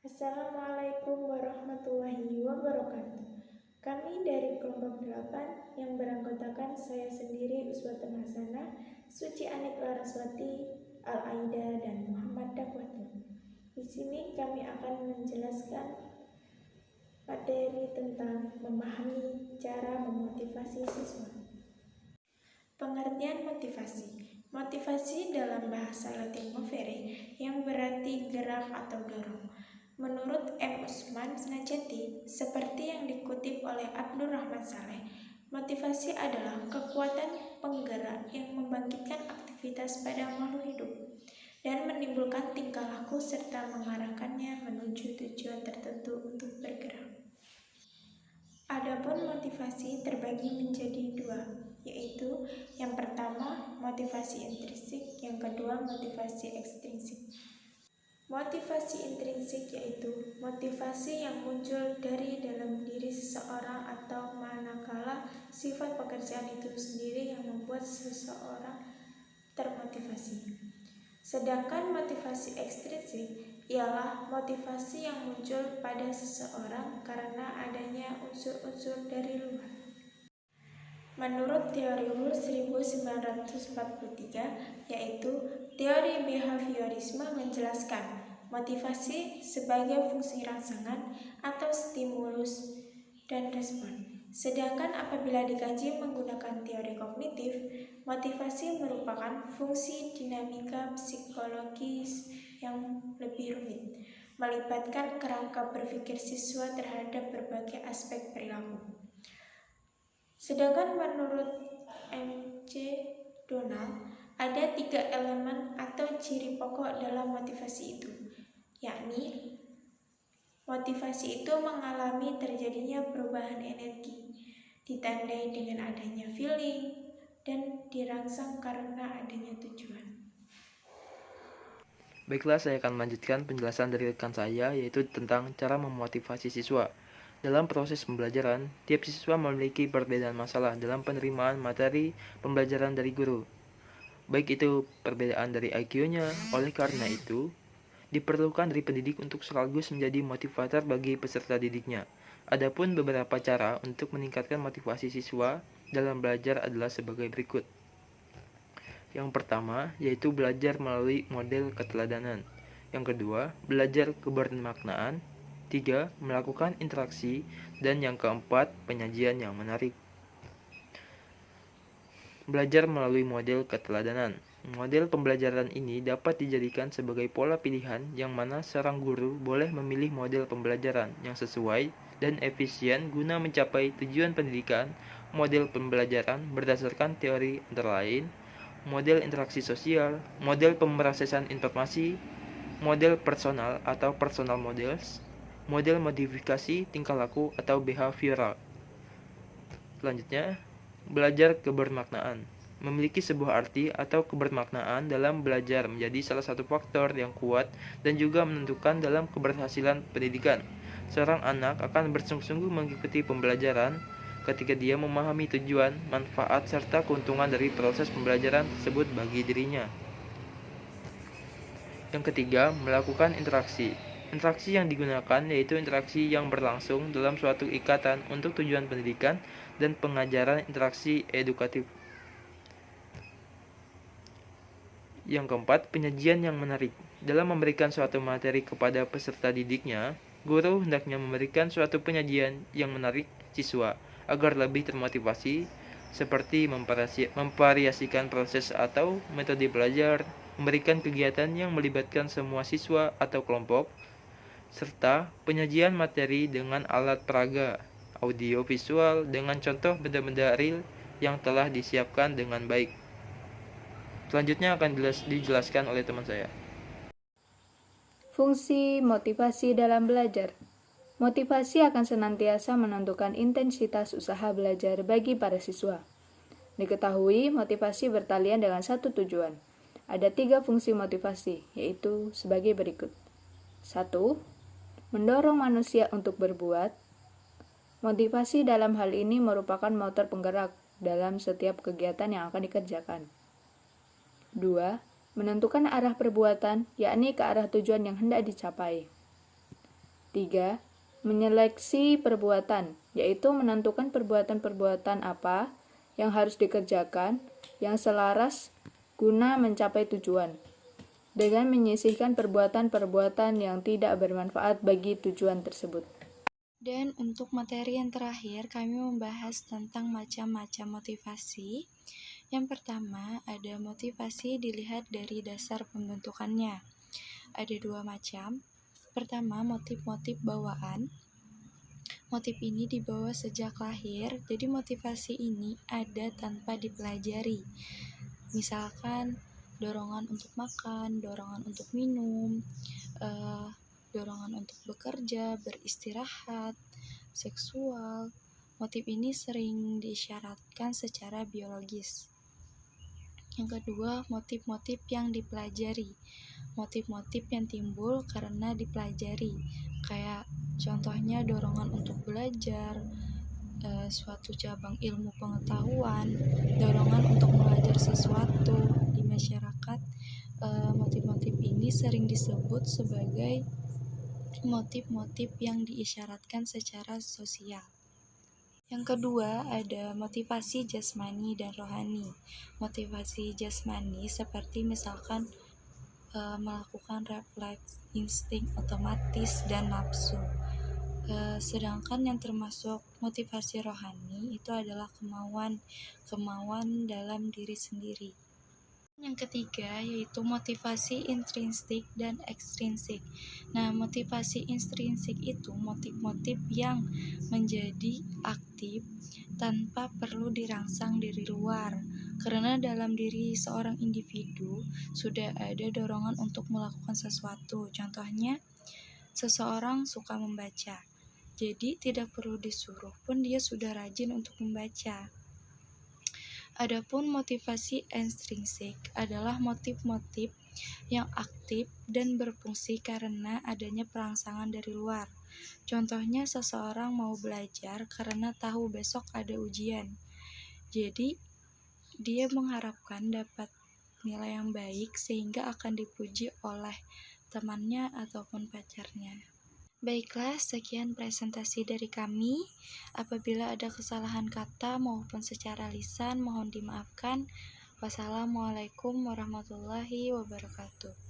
Assalamualaikum warahmatullahi wabarakatuh. Kami dari kelompok 8 yang beranggotakan saya sendiri Uswatun Hasanah, Suci Anik Laraswati, Al-Aida, dan Muhammad Dakwatul. Di sini kami akan menjelaskan materi tentang memahami cara memotivasi siswa. Pengertian motivasi. Motivasi dalam bahasa Latin movere yang berarti gerak atau dorong. Menurut M. Usman Najati, seperti yang dikutip oleh Abdul Rahman Saleh, motivasi adalah kekuatan penggerak yang membangkitkan aktivitas pada makhluk hidup dan menimbulkan tingkah laku serta mengarahkannya menuju tujuan tertentu untuk bergerak. Adapun motivasi terbagi menjadi dua, yaitu yang pertama motivasi intrinsik, yang kedua motivasi ekstrinsik. Motivasi intrinsik yaitu motivasi yang muncul dari dalam diri seseorang atau manakala sifat pekerjaan itu sendiri yang membuat seseorang termotivasi. Sedangkan motivasi ekstrinsik ialah motivasi yang muncul pada seseorang karena adanya unsur-unsur dari luar. Menurut teori Hull 1943, yaitu teori behaviorisme menjelaskan motivasi sebagai fungsi rangsangan atau stimulus dan respon. Sedangkan apabila dikaji menggunakan teori kognitif, motivasi merupakan fungsi dinamika psikologis yang lebih rumit, melibatkan kerangka berpikir siswa terhadap berbagai aspek perilaku. Sedangkan menurut M.C. Donald, ada 3 elemen atau ciri pokok dalam motivasi itu, yakni motivasi itu mengalami terjadinya perubahan energi, ditandai dengan adanya feeling, dan dirangsang karena adanya tujuan. Baiklah, saya akan melanjutkan penjelasan dari rekan saya, yaitu tentang cara memotivasi siswa. Dalam proses pembelajaran, tiap siswa memiliki perbedaan masalah dalam penerimaan materi pembelajaran dari guru. Baik itu perbedaan dari IQ-nya, oleh karena itu, diperlukan dari pendidik untuk sekaligus menjadi motivator bagi peserta didiknya. Adapun beberapa cara untuk meningkatkan motivasi siswa dalam belajar adalah sebagai berikut. Yang pertama, yaitu belajar melalui model keteladanan. Yang kedua, belajar kebermaknaan. 3. Melakukan interaksi. Dan yang keempat, penyajian yang menarik. Belajar melalui model keteladanan. Model pembelajaran ini dapat dijadikan sebagai pola pilihan yang mana seorang guru boleh memilih model pembelajaran yang sesuai dan efisien guna mencapai tujuan pendidikan. Model pembelajaran berdasarkan teori antara lain model interaksi sosial, model pemrosesan informasi, model personal atau personal models, model modifikasi tingkah laku atau behavioral. Selanjutnya, belajar kebermaknaan. Memiliki sebuah arti atau kebermaknaan dalam belajar menjadi salah satu faktor yang kuat dan juga menentukan dalam keberhasilan pendidikan. Seorang anak akan bersungguh-sungguh mengikuti pembelajaran ketika dia memahami tujuan, manfaat, serta keuntungan dari proses pembelajaran tersebut bagi dirinya. Yang ketiga, melakukan interaksi. Interaksi yang digunakan yaitu interaksi yang berlangsung dalam suatu ikatan untuk tujuan pendidikan dan pengajaran interaksi edukatif. Yang keempat, penyajian yang menarik. Dalam memberikan suatu materi kepada peserta didiknya, guru hendaknya memberikan suatu penyajian yang menarik siswa agar lebih termotivasi, seperti memvariasikan proses atau metode belajar, memberikan kegiatan yang melibatkan semua siswa atau kelompok, serta penyajian materi dengan alat peraga, audio visual dengan contoh benda-benda real yang telah disiapkan dengan baik. Selanjutnya akan dijelaskan oleh teman saya. Fungsi motivasi dalam belajar. Motivasi akan senantiasa menentukan intensitas usaha belajar bagi para siswa. Diketahui, motivasi bertalian dengan satu tujuan. Ada 3 fungsi motivasi, yaitu sebagai berikut. 1. Mendorong manusia untuk berbuat. Motivasi dalam hal ini merupakan motor penggerak dalam setiap kegiatan yang akan dikerjakan. 2. Menentukan arah perbuatan, yakni ke arah tujuan yang hendak dicapai. 3. Menyeleksi perbuatan, yaitu menentukan perbuatan-perbuatan apa yang harus dikerjakan yang selaras guna mencapai tujuan, dengan menyisihkan perbuatan-perbuatan yang tidak bermanfaat bagi tujuan tersebut. Dan untuk materi yang terakhir, kami membahas tentang macam-macam motivasi. Yang pertama, ada motivasi dilihat dari dasar pembentukannya. Ada 2 macam. Pertama, motif-motif bawaan. Motif ini dibawa sejak lahir, jadi motivasi ini ada tanpa dipelajari. Misalkan, dorongan untuk makan, dorongan untuk minum, dorongan untuk bekerja, beristirahat, seksual. Motif ini sering diisyaratkan secara biologis. Yang kedua, motif-motif yang dipelajari. Motif-motif yang timbul karena dipelajari, kayak contohnya dorongan untuk belajar, suatu cabang ilmu pengetahuan, dorongan untuk belajar sesuatu di masyarakat. Motif-motif ini sering disebut sebagai motif-motif yang diisyaratkan secara sosial. Yang kedua, ada motivasi jasmani dan rohani. Motivasi jasmani seperti misalkan melakukan refleks, insting otomatis, dan nafsu. Sedangkan yang termasuk motivasi rohani itu adalah kemauan dalam diri sendiri. Yang ketiga yaitu motivasi intrinsik dan ekstrinsik. Nah, motivasi intrinsik itu motif-motif yang menjadi aktif tanpa perlu dirangsang dari luar, karena dalam diri seorang individu sudah ada dorongan untuk melakukan sesuatu. Contohnya, seseorang suka membaca, jadi tidak perlu disuruh pun dia sudah rajin untuk membaca. Adapun motivasi ekstrinsik adalah motif-motif yang aktif dan berfungsi karena adanya perangsangan dari luar. Contohnya, seseorang mau belajar karena tahu besok ada ujian. Jadi, dia mengharapkan dapat nilai yang baik sehingga akan dipuji oleh temannya ataupun pacarnya. Baiklah, sekian presentasi dari kami. Apabila ada kesalahan kata maupun secara lisan, mohon dimaafkan. Wassalamualaikum warahmatullahi wabarakatuh.